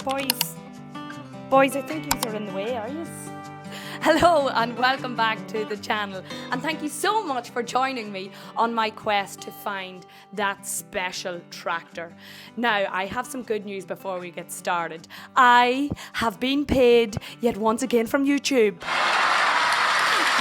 Boys, I think you are in the way, are you? Hello and welcome back to the channel, and thank you so much for joining me on my quest to find that special tractor. Now, I have some good news before we get started. I have been paid yet once again from YouTube.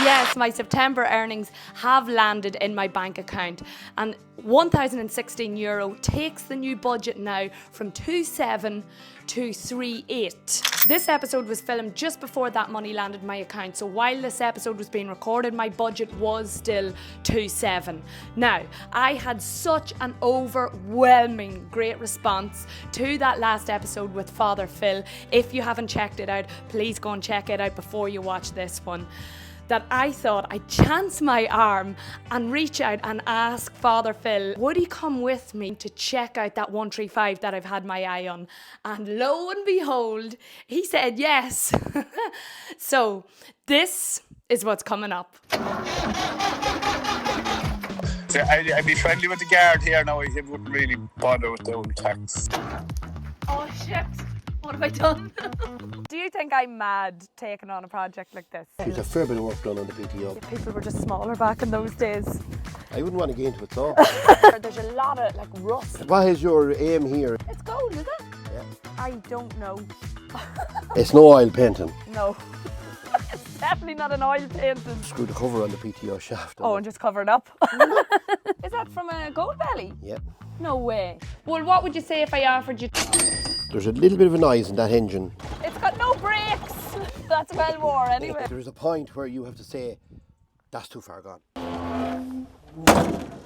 Yes, my September earnings have landed in my bank account, and €1,016 takes the new budget now from 27 to 38. This episode was filmed just before that money landed in my account, so while this episode was being recorded, my budget was still 27. Now, I had such an overwhelming great response to that last episode with Father Phil. If you haven't checked it out, please go and check it out before you watch this one. That I thought I'd chance my arm and reach out and ask Father Phil, would he come with me to check out that 135 that I've had my eye on? And lo and behold, he said yes. So this is what's coming up. I'd be friendly with the guard here now. He wouldn't really bother with the old tax. Oh shit, what have I done? Do you think I'm mad taking on a project like this? There's a fair bit of work done on the PTO. People were just smaller back in those days. I wouldn't want to get into it, so. There's a lot of rust. What is your aim here? It's gold, is it? Yeah. I don't know. It's no oil painting. No. It's definitely not an oil painting. Screw the cover on the PTO shaft. Oh, and just cover it up. Is that from a gold belly? Yep. No way. Well, what would you say if I offered you? There's a little bit of a noise in that engine. It's got no brakes. That's well more anyway. There's a point where you have to say, that's too far gone.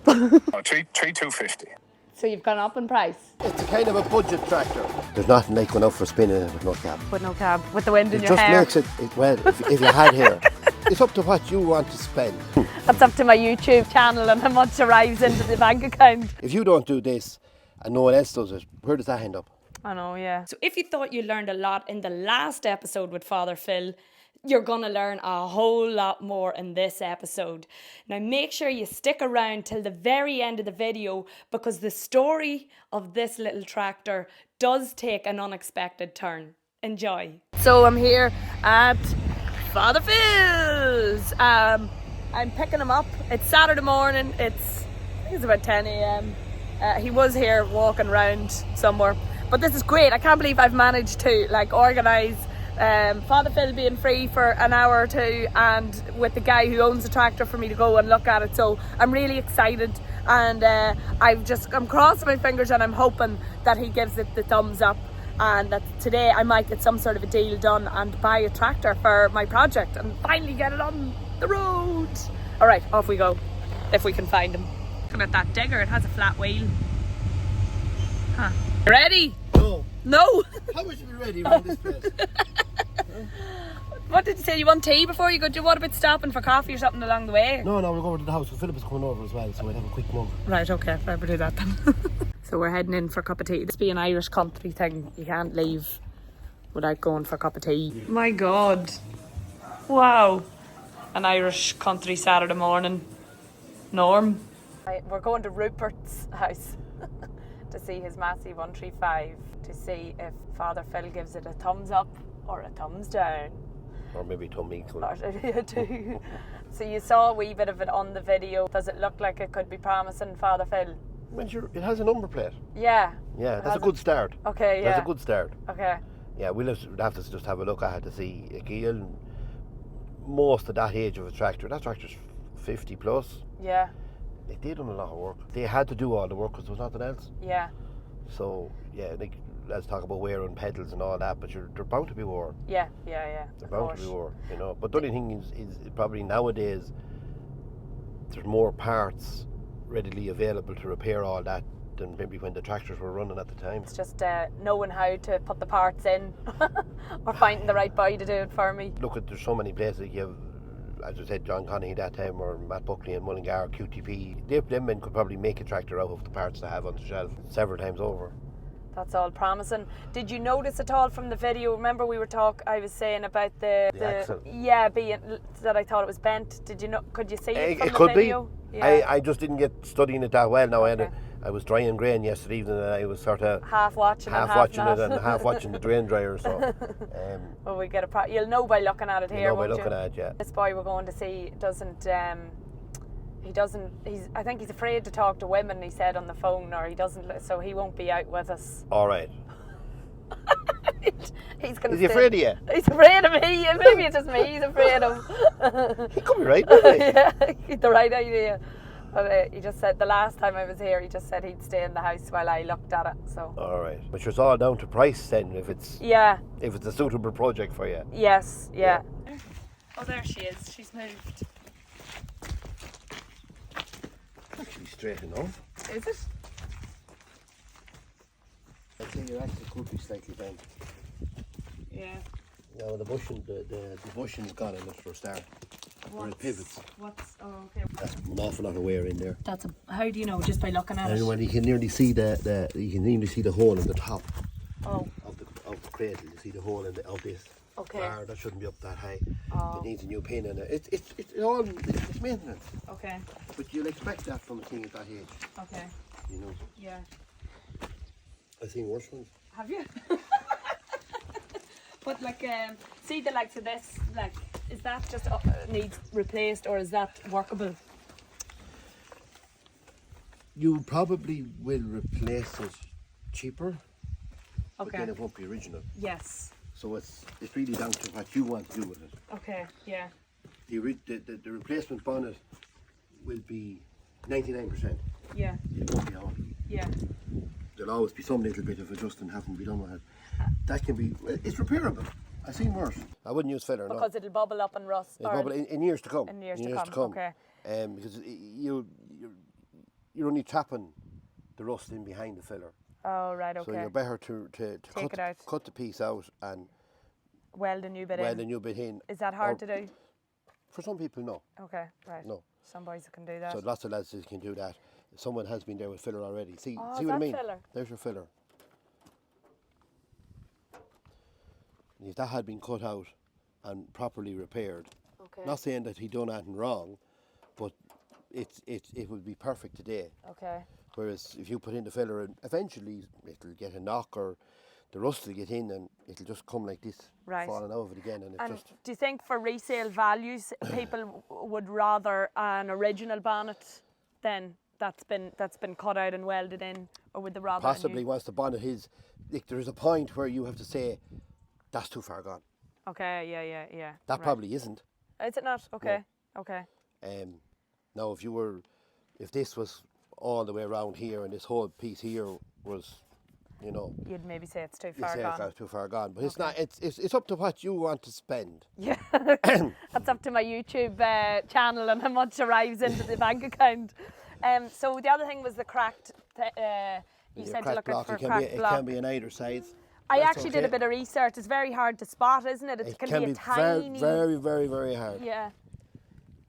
250. So you've gone up in price? It's a kind of a budget tractor. There's nothing like going out for spinning it with no cab. With no cab, with the wind in It your hair. just makes it, well, if you had hair. It's up to what you want to spend. That's up to my YouTube channel and how much arrives into the bank account. If you don't do this and no one else does it, where does that end up? I know, yeah. So if you thought you learned a lot in the last episode with Father Phil, you're gonna learn a whole lot more in this episode. Now make sure you stick around till the very end of the video, because the story of this little tractor does take an unexpected turn. Enjoy. So I'm here at Father Phil's. I'm picking him up. It's Saturday morning. I think it's about 10 a.m. He was here walking around somewhere. But this is great. I can't believe I've managed to organise Father Phil being free for an hour or two, and with the guy who owns the tractor for me to go and look at it. So I'm really excited, and I'm crossing my fingers and I'm hoping that he gives it the thumbs up, and that today I might get some sort of a deal done and buy a tractor for my project and finally get it on the road. All right, off we go, if we can find him. Look at that digger, it has a flat wheel. Huh. Ready? No. No? How would you be ready around this place? What did you say? You want tea before you go? What about stopping for coffee or something along the way? No, we'll go over to the house. Philip is coming over as well, so we'll have a quick mug. Right, okay, right, we'll do that then. So we're heading in for a cup of tea. This be an Irish country thing. You can't leave without going for a cup of tea. My God. Wow. An Irish country Saturday morning. Norm. We're going to Rupert's house to see his Massey 135, to see if Father Phil gives it a thumbs up or a thumbs down. Or maybe tummy. So you saw a wee bit of it on the video. Does it look like it could be promising, Father Phil? Well, sure, it has a number plate. Yeah. Yeah, that's a good start. Okay, yeah. That's a good start. Okay. Yeah, we'll have to just have a look at it to see. Again, most of that age of a tractor, that tractor's 50 plus. Yeah. They done a lot of work. They had to do all the work because there was nothing else. Yeah. So, yeah, let's talk about wear and pedals and all that, but they're bound to be worn. Yeah. They're bound to be worn, you know. But the only thing is probably nowadays there's more parts readily available to repair all that than maybe when the tractors were running at the time. It's just knowing how to put the parts in or finding the right boy to do it for me. Look, there's so many places. You have, as I said, John Conaghy that time, or Matt Buckley and Mullingar, QTP. Them men could probably make a tractor out of the parts they have on the shelf several times over. That's all promising. Did you notice at all from the video? Remember I was saying about the axle. Yeah, being that I thought it was bent. Did you know? Could you see it from It the could video? be. Yeah. I just didn't get studying it that well. Now I had I was drying grain yesterday evening, and I was sort of half watching it and half watching the drain dryer. So, well, we get you'll know by looking at it here. by won't looking you? at it, yeah. This boy we're going to see doesn't. I think he's afraid to talk to women. He said on the phone, or he doesn't. So he won't be out with us. All right. He's gonna. Is he afraid of you? He's afraid of me. Maybe it's just me. He's afraid of. He could be right. Maybe. Yeah, the right idea. But he just said the last time I was here, he just said he'd stay in the house while I looked at it. So. All right, but it's all down to price then. If it's a suitable project for you. Yes. Yeah. Oh, there she is. She's moved. Actually, straight enough. Is it? I think your axle could be slightly bent. Yeah. No, the bushing's gone in it for a start. Where it pivots. Okay. That's an awful lot of wear in there. How do you know? Just by looking at it? And when you can nearly see the hole in the top of the cradle. You see the hole of this bar that shouldn't be up that high. Oh. It needs a new pin in it. It's maintenance. Okay. But you'll expect that from a thing at that age. Okay. You know. Yeah. I've seen worse ones. Have you? But see the likes of this, is that just needs replaced, or is that workable? You probably will replace it cheaper, but Okay. then it won't be original. Yes. So it's really down to what you want to do with it. Okay. Yeah. The replacement bonnet will be 99%. Yeah. It won't be all. Yeah. There'll always be some little bit of adjusting having to be done with it. That can be, it's repairable. I've seen worse. I wouldn't use filler, no. Because it'll bubble up and rust. It'll bubble in years to come. In years to come. Okay. Because you're only trapping the rust in behind the filler. Oh, right, okay. So you're better to Take it out. cut the piece out and weld a new bit in. Is that hard to do? For some people, no. Okay, right. No. Some boys can do that. So lots of lads can do that. Someone has been there with filler already. See Oh, what I mean? filler? There's your filler. And if that had been cut out and properly repaired, Okay. not saying that he done anything wrong, but it would be perfect today. Okay. Whereas if you put in the filler, and eventually it'll get a knock, or the rust will get in, and it'll just come like this, Right. falling over it again, and And just. do you think for resale values, people would rather an original bonnet than that's been cut out and welded in, or would they rather Possibly once the bonnet is, there is a point where you have to say, that's too far gone. Okay, yeah. That right. probably isn't. Is it not? Okay, okay. Now, if this was all the way around here, and this whole piece here was, You'd maybe say it's too you far say gone. it's too far gone. But it's not. It's up to what you want to spend. Yeah, that's up to my YouTube channel and how much arrives into the bank account. So the other thing was the cracked. You said to look at for cracked block. It can be on either side. I That's actually did a okay. bit of research. It's very hard to spot, isn't it? It can be a tiny. very, very, very hard. Yeah.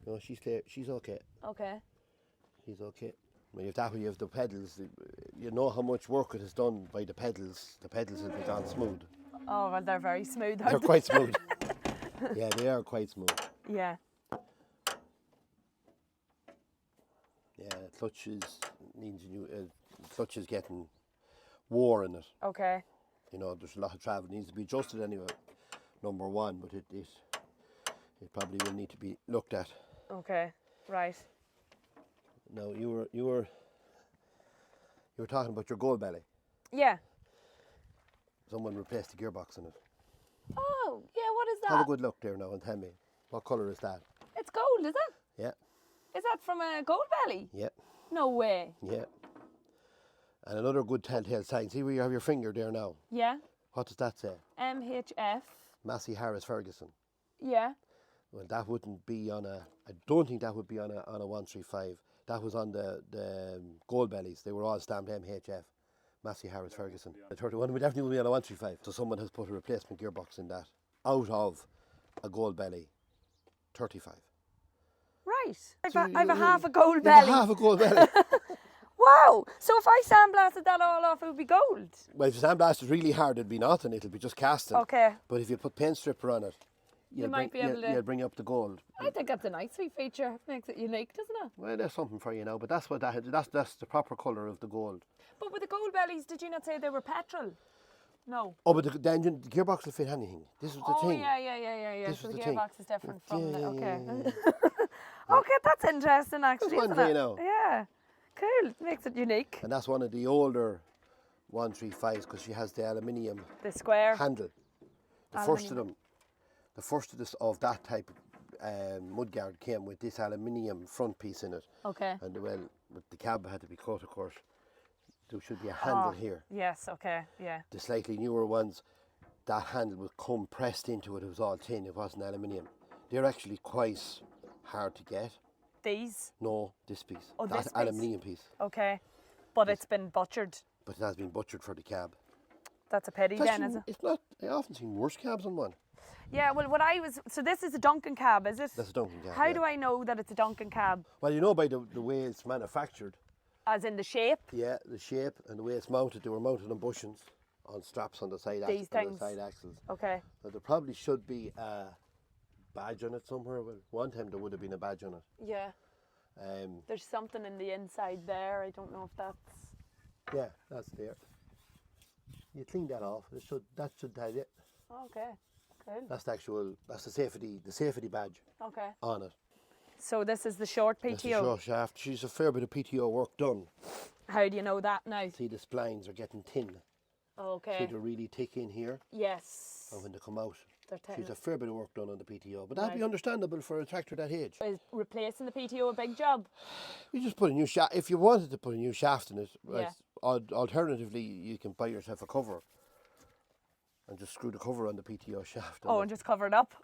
No, she's clear. She's okay. Okay. She's okay. When you have the pedals, you know how much work it has done by the pedals. The pedals will be gone smooth. Oh well, they're very smooth. They're quite smooth. Yeah, they are quite smooth. Yeah. Yeah, clutch is getting wore in it. Okay. There's a lot of travel. It needs to be adjusted anyway, number one, but it probably will need to be looked at. Okay. Right. Now you were talking about your gold belly. Yeah. Someone replaced the gearbox in it. Oh, yeah. What is that? Have a good look there now and tell me, what colour is that? It's gold, is it? Yeah. Is that from a gold belly? Yeah. No way. Yeah. And another good telltale sign. See where you have your finger there now. Yeah. What does that say? MHF. Massey Harris Ferguson. Yeah. Well, that wouldn't be on a. I don't think that would be on a 135. That was on the gold bellies. They were all stamped MHF. Massey Harris Ferguson. The 31 would definitely be on a 135. So someone has put a replacement gearbox in that out of a gold belly 35. Right. So I've a half a gold You belly. have half a gold belly. Wow. So if I sandblasted that all off, it would be gold. Well, if you sandblast it really hard, it'd be nothing. It'll be just casting. Okay. But if you put paint stripper on it, You might be able to. You'll bring up the gold. I think that's a nice wee feature. Makes it unique, doesn't it? Well, there's something for you now, but that's that's the proper colour of the gold. But with the gold bellies, did you not say they were petrol? No. Oh, but the engine, the gearbox will fit anything. This was the thing. Yeah. This So was the the thing. gearbox is different from the. Okay. Yeah. Okay, that's interesting actually. That's one isn't for it? you know. Yeah. Cool. It makes it unique. And that's one of the older 135s because she has the aluminium The square. handle. The first of them, the first of this of that type of mudguard came with this aluminium front piece in it. Okay. And well, with the cab had to be cut, of course. There should be a handle here. Yes. Okay. Yeah. The slightly newer ones, that handle would come pressed into it. It was all tin. It wasn't aluminium. They're actually quite hard to get. These. No, this piece. Oh, that this piece. aluminium piece. Okay. But it's been butchered. But it has been butchered for the cab. That's a pity then, is it? It's not. I often seen worse cabs on one. Yeah, well, so this is a Duncan cab, is it? That's a Duncan cab. How yeah. do I know that it's a Duncan cab? Well, you know by the way it's manufactured. As in the shape? Yeah, the shape and the way it's mounted. They were mounted on bushings, on straps on the side These on the things. side axles. Okay. So there probably should be a badge on it somewhere. Well, one time there would have been a badge on it. Yeah. There's something in the inside there. I don't know if that's... Yeah, that's there. You clean that off. That should tell you. Okay. Cool. That's the safety badge Okay. on it. So this is the short PTO. That's the short shaft. She's a fair bit of PTO work done. How do you know that now? See, the splines are getting thin. Okay. See, they're really thick in here. Yes. And when they come out, They're thin. she's a fair bit of work done on the PTO. But that'd be Right. understandable for a tractor that age. Is replacing the PTO a big job? You just put a new shaft. If you wanted to put a new shaft in it, Yeah. alternatively, you can buy yourself a cover and just screw the cover on the PTO shaft. Oh, and just cover it up.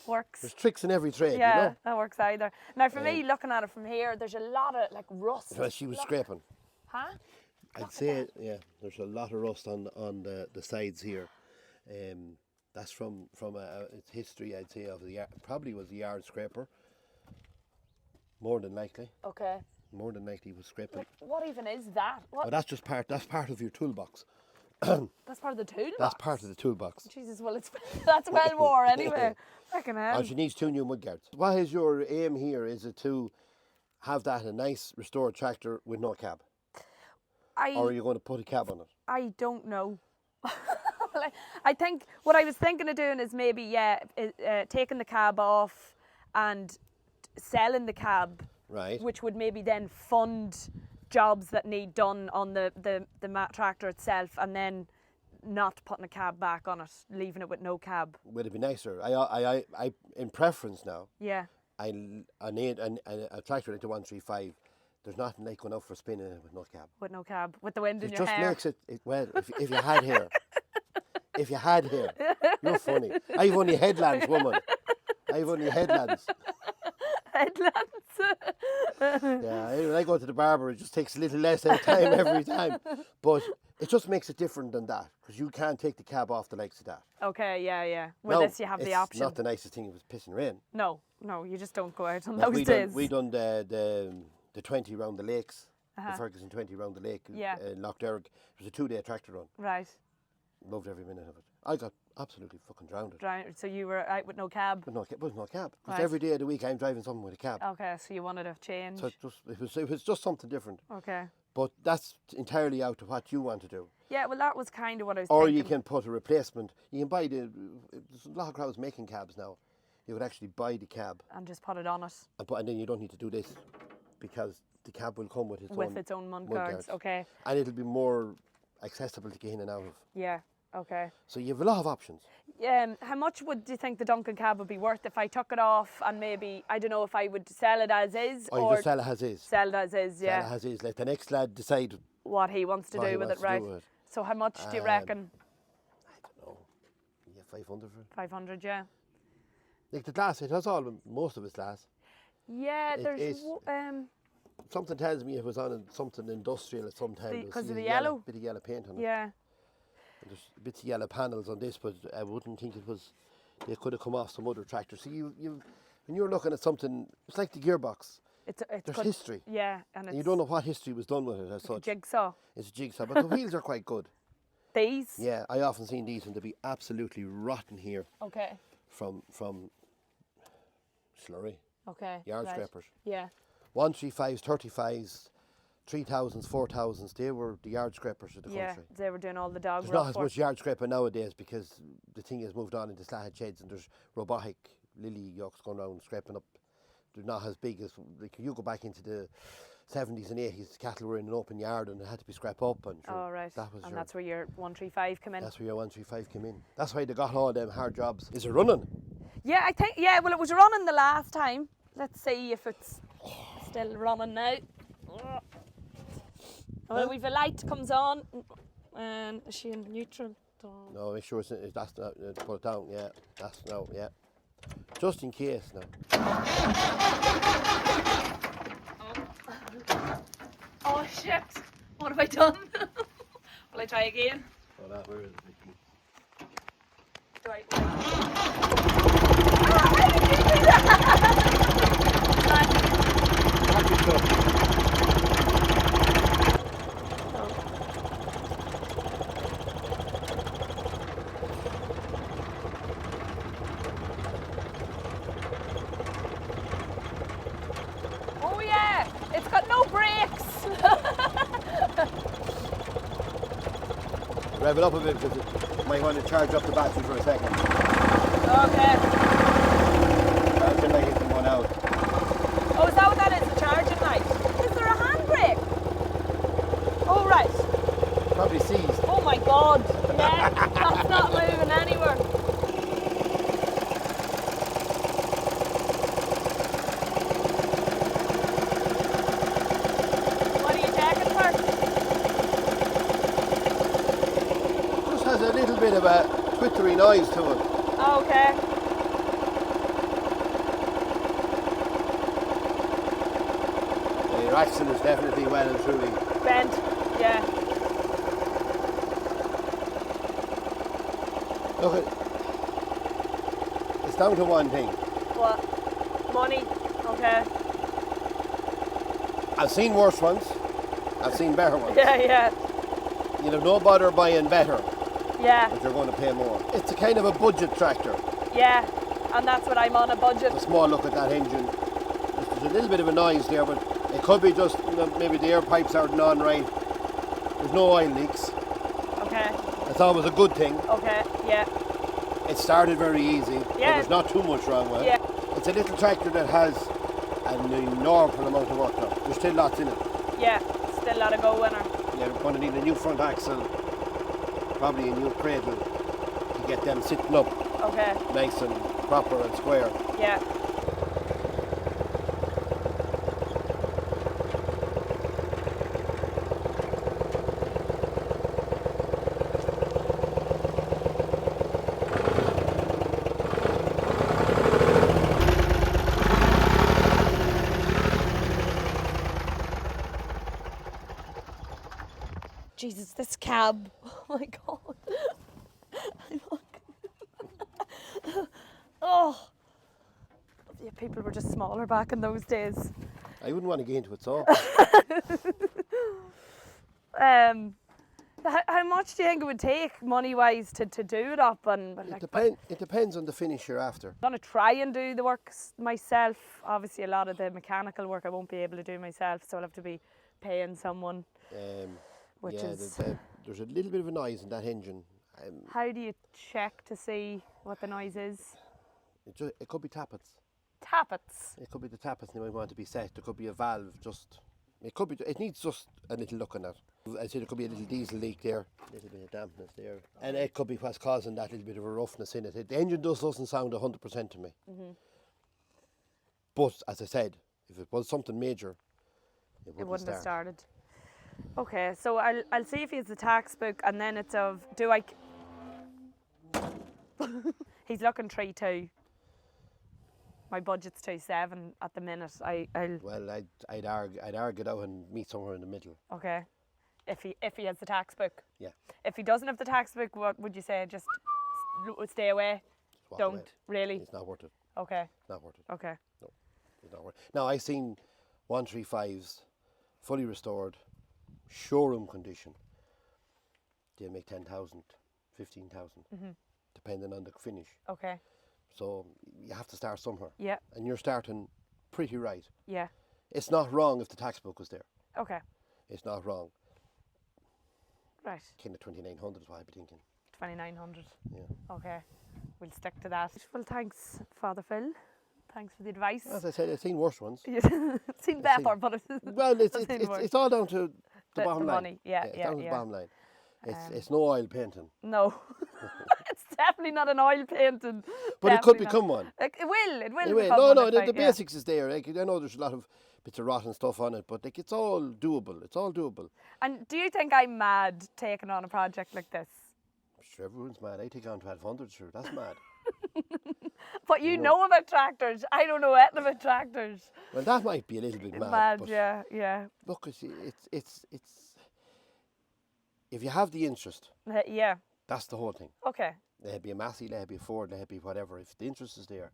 Works. There's tricks in every trade, Yeah, you know. that works either. Now, for me, looking at it from here, there's a lot of like rust. Well, she was scraping. Huh? I'd say, yeah, there's a lot of rust on the sides here. That's from its history, I'd say, of probably was a yard scraper. More than likely. Okay. More than likely was scraping. Like, what even is that? What? But that's part of your toolbox. That's part of the toolbox. That's part of the toolbox. Jesus, well, that's well more anyway. Fucking hell. Oh, she needs 2 new mudguards. What is your aim here? Is it to have that a nice restored tractor with no cab? Or are you going to put a cab on it? I don't know. I think what I was thinking of doing is maybe, taking the cab off and selling the cab. Right. Which would maybe then fund jobs that need done on the tractor itself, and then not putting a cab back on it, leaving it with no cab. Would it be nicer? I in preference now. Yeah. I need a tractor like the 135. There's nothing like going out for spinning with no cab. With no cab, with the wind in It your just hair. makes it well. If you had hair, if you had hair, you're funny. I've only headlands, woman. I've only headlands. Headlands. Yeah, when I go to the barber, it just takes a little less time every time. But it just makes it different than that because you can't take the cab off the likes of that. Okay, yeah. With this, you have the option. It's not the nicest thing if it's pissing rain. No, you just don't go out on Like those days. We done the 20 round the lakes, the Ferguson 20 round the lake Yeah. in Lough Derg. It was a 2-day tractor run. Right. Loved every minute of it. I got absolutely fucking drowned. So you were out with no cab. With no cab. Because Right. every day of the week I'm driving something with a cab. Okay, so you wanted a change. So it was just something different. Okay. But that's entirely out to what you want to do. Yeah, well, that was kind of what I was Or thinking. you can put a replacement. You can buy there's a lot of crowds making cabs now. You would actually buy the cab And just put it on it. and then you don't need to do this because the cab will come with its own mud guards. Okay. And it'll be more accessible to get in and out of. Yeah. Okay. So you have a lot of options. How much do you think the Duncan cab would be worth if I took it off and maybe, I don't know if I would sell it as is Or you just sell it as is. Sell it as is, yeah. Sell it as is. Let the next lad decide What he wants to what he do with wants it, to right? do with it. So how much do you reckon? I don't know. Yeah, 500 for it. 500, yeah. Like the glass, it has most of its glass. Yeah, It there's is. Something tells me it was on something industrial at some time. Because of the yellow? Bit of yellow paint on it. yeah. And there's bits of yellow panels on this, but I wouldn't think it was. They could have come off some other tractor. So when you're looking at something, it's like the gearbox. It's There's good. history. Yeah, and And it's you don't know what history was done with it as a such. jigsaw. It's a jigsaw, but the wheels are quite good. These? Yeah, I often seen these and they'd be absolutely rotten here Okay. from slurry, Okay. yard right. scrapers. Yeah. 135s, 35s, 3000s, 4000s, they were the yard scrapers of the Yeah, country. they were doing all the dog There's not rough as work. much yard scraping nowadays because the thing has moved on into slatted sheds and there's robotic lily yokes going around scraping up. They're not as big as, like, you go back into the 70s and 80s, cattle were in an open yard and it had to be scraped up. And sure, Oh, right. that was And that's where your 135 come in. That's where your 135 came in. That's why they got all them hard jobs. Is it running? Yeah, I think, yeah, well, it was running the last time. Let's see if it's still running now. Well, we've a light comes on. And is she in neutral? No, make sure that's not, put it down, yeah. That's no, yeah. Just in case now. Oh, shit. What have I done? Will I try again? Oh, that, where is it? Do I? How did you do that? Happy stuff. Oh yeah, it's got no brakes. Rev it up a bit because it might want to charge up the battery for a second. Okay. Charging light isn't one out. Oh, is that what that is, the charging light? Is there a handbrake? Oh, right. Probably seized. Oh my God. Yeah, that's not moving anywhere. What are you checking for? Just has a little bit of a twittery noise to it. Okay. The axle is definitely well and truly. Bent. Yeah. Look, it's down to one thing. What? Money. Okay. I've seen worse ones. I've seen better ones. Yeah, yeah. You'll have no bother buying better, Yeah. but you're going to pay more. It's a kind of a budget tractor. Yeah. And that's what I'm on a budget. A small look at that engine. There's a little bit of a noise there, but it could be just, maybe the air pipes aren't on right. There's no oil leaks. Okay. That's always a good thing. Okay. Yeah. It started very easy, so Yeah. there's not too much wrong with it. Yeah. It's a little tractor that has an enormous amount of work done. There's still lots in it. Yeah. Still a lot of go in her. You're going to need a new front axle, probably a new cradle to get them sitting up Okay. nice and proper and square. Yeah. Jesus, this cab. Oh my God. I'm oh. Yeah, people were just smaller back in those days. I wouldn't want to get into it, so. How much do you think it would take money-wise to do it up? And like, It depends on the finish you're after. I'm gonna try and do the work myself. Obviously, a lot of the mechanical work I won't be able to do myself, so I'll have to be paying someone. Which yeah, is there's a little bit of a noise in that engine. how do you check to see what the noise is? It could be tappets. Tappets. It could be the tappets they might want to be set. There could be a valve just. It needs just a little looking at. I said there could be a little diesel leak there, a little bit of dampness there, and it could be what's causing that little bit of a roughness in it. The engine doesn't sound 100% to me. Mm-hmm. But as I said, if it was something major, it Wouldn't have started. Okay, so I'll see if he has the tax book, and then it's of do I. He's looking 3.2. My budget's 2.7 at the minute. Well, I'd argue it out and meet somewhere in the middle. Okay, if he has the tax book. Yeah. If he doesn't have the tax book, what would you say? Just stay away. Walk Don't away. really. It's not worth it. Okay. It's not worth it. Okay. No, it's not worth it. Now I've seen 135s, fully restored, showroom condition, they'll make 10,000, 15,000, depending on the finish. Okay. So you have to start somewhere. Yeah. And you're starting pretty right. Yeah. It's not wrong if the tax book was there. Okay. It's not wrong. Right. Kind of 2,900 is what I'd be thinking. 2,900. Yeah. Okay. We'll stick to that. Well, thanks, Father Phil. Thanks for the advice. As I said, I've seen worse ones. Seen better, but Well, it's all down to the bottom line. Money. Yeah, it's down to the bottom line. It's no oil painting. No. It's definitely not an oil painting. But it could become one. It will. It will. It will. Become No, one, the basics is there. Like, I know there's a lot of bits of rotten stuff on it, but like it's all doable. It's all doable. And do you think I'm mad taking on a project like this? Sure, everyone's mad. I take on 1,200, sure. That's mad. But you know about tractors. I don't know anything about tractors. Well, that might be a little bit mad. Mad, but yeah. Look, it's if you have the interest, Yeah. that's the whole thing. Okay. There'd be a Massey, there'd be a Ford, there'd be whatever. If the interest is there,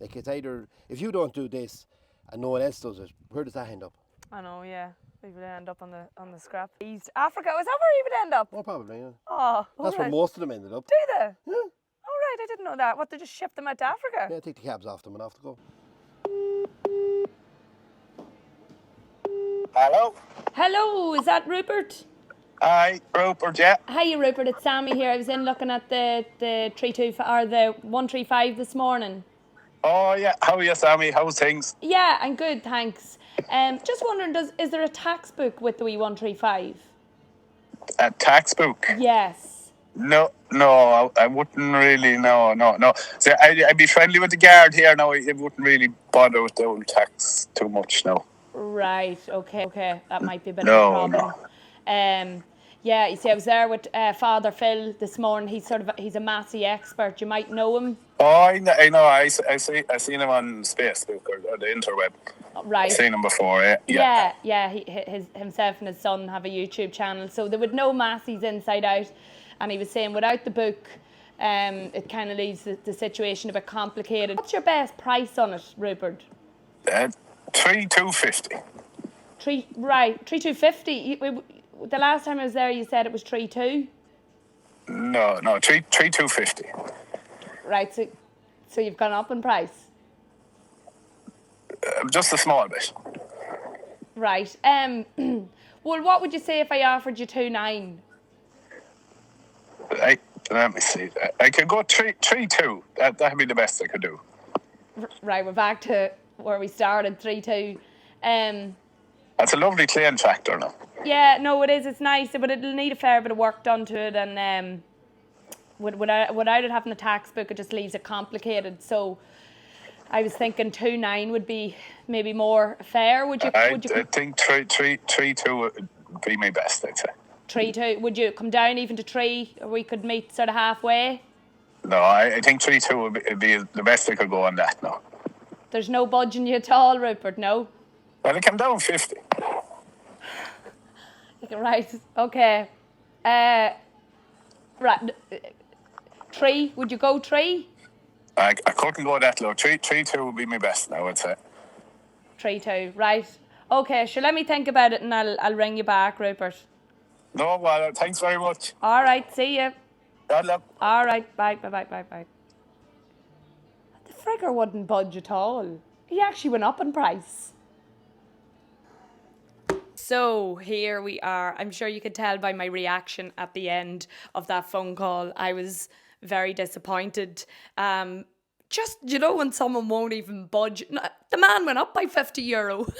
like it's either if you don't do this and no one else does it, where does that end up? I know, yeah. We would end up on the scrap. East Africa, was that where you would end up? Oh, probably, yeah. Oh, That's where most of them ended up. Do they? Yeah. Oh, right, I didn't know that. What, they just ship them out to Africa? Yeah, take the cabs off them and off to go. Hello? Hello, is that Rupert? Hi, Rupert, yeah. Hiya, Rupert, it's Sammy here. I was in looking at the 325 or the 135 this morning. Oh, yeah. How are you, Sammy? How's things? Yeah, I'm good, thanks. Just wondering, is there a tax book with the wee 135? A tax book? Yes. No, I wouldn't really, no. So I'd be friendly with the guard here now. I wouldn't really bother with the old tax too much, no. Right, okay. That might be a bit of a problem. Yeah, you see, I was there with Father Phil this morning. He's a Massey expert. You might know him. Oh, I know. I seen him on Facebook or the interweb. Right. I've seen him before, yeah. Yeah. Himself and his son have a YouTube channel, so they would know Massey's inside out. And he was saying, without the book, it kind of leaves the situation a bit complicated. What's your best price on it, Rupert? 3,250. 3,250. The last time I was there, you said it was 3,2. No, 3,250. Right, so you've gone up in price. Just a small bit. Right. Well, what would you say if I offered you 2,900? Let me see. I could go 3,200. That'd be the best I could do. Right, we're back to where we started, 3,200. That's a lovely clean tractor now. Yeah, no, it is. It's nice, but it'll need a fair bit of work done to it, and without it having a tax book, it just leaves it complicated. So I was thinking 2,900 would be maybe more fair. Would you? I think 3,200 would be my best, I'd say. 3,200. Would you come down even to 3, or we could meet sort of halfway? No, I think 3,200 would be the best I could go on that now. There's no budging you at all, Rupert, no? Well, it came down 50. Right, okay. Right, 3, would you go 3? I couldn't go that low. 3,200 would be my best now, I'd say. 3,200, right. Okay, sure, let me think about it and I'll ring you back, Rupert. No, well, thanks very much. All right, see you. God luck. All right, bye. The frigger wouldn't budge at all. He actually went up in price. So here we are. I'm sure you could tell by my reaction at the end of that phone call. I was very disappointed. Just, when someone won't even budge. The man went up by €50.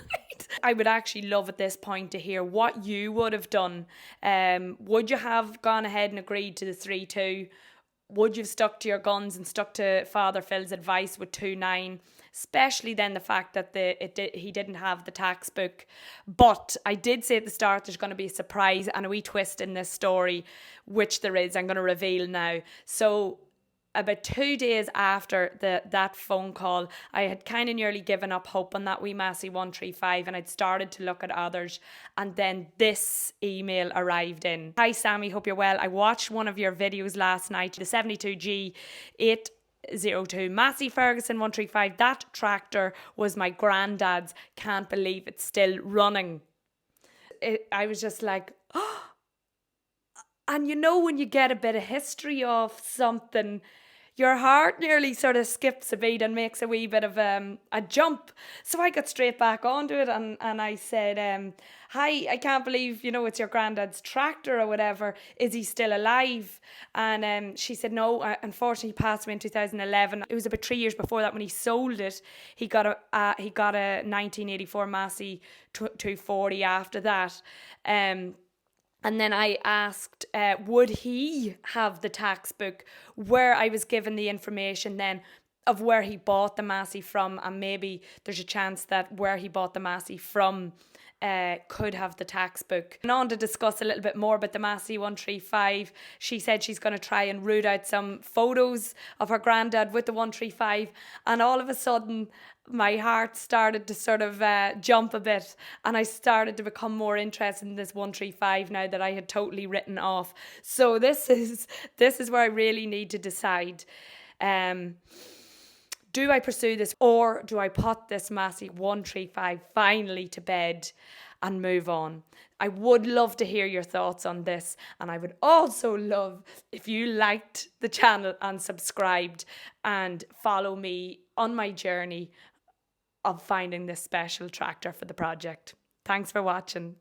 I would actually love at this point to hear what you would have done. Would you have gone ahead and agreed to the 3,200? Would you have stuck to your guns and stuck to Father Phil's advice with 2,900? Especially then the fact that he didn't have the tax book. But I did say at the start there's going to be a surprise and a wee twist in this story, which there is. I'm going to reveal now. So about 2 days after that phone call, I had kind of nearly given up hope on that wee Massey 135, and I'd started to look at others, and then this email arrived in. Hi Sammy, hope you're well. I watched one of your videos last night, the 72G 802 Massey Ferguson 135. That tractor was my granddad's. Can't believe it's still running. I was just like, oh, And you know, when you get a bit of history of something, your heart nearly sort of skips a beat and makes a wee bit of a jump. So I got straight back onto it, and I said, hi, I can't believe, you know, it's your granddad's tractor or whatever. Is he still alive? And she said, no, unfortunately he passed away in 2011. It was about 3 years before that when he sold it. He got a 1984 Massey 240 after that. And then I asked, would he have the tax book, where I was given the information then of where he bought the Massey from, and maybe there's a chance that where he bought the Massey from could have the tax book. And on to discuss a little bit more about the Massey 135. She said she's going to try and root out some photos of her granddad with the 135, and all of a sudden my heart started to sort of jump a bit, and I started to become more interested in this 135 now that I had totally written off. So this is where I really need to decide. Do I pursue this, or do I put this Massey 135 finally to bed and move on? I would love to hear your thoughts on this, and I would also love if you liked the channel and subscribed and follow me on my journey of finding this special tractor for the project. Thanks for watching.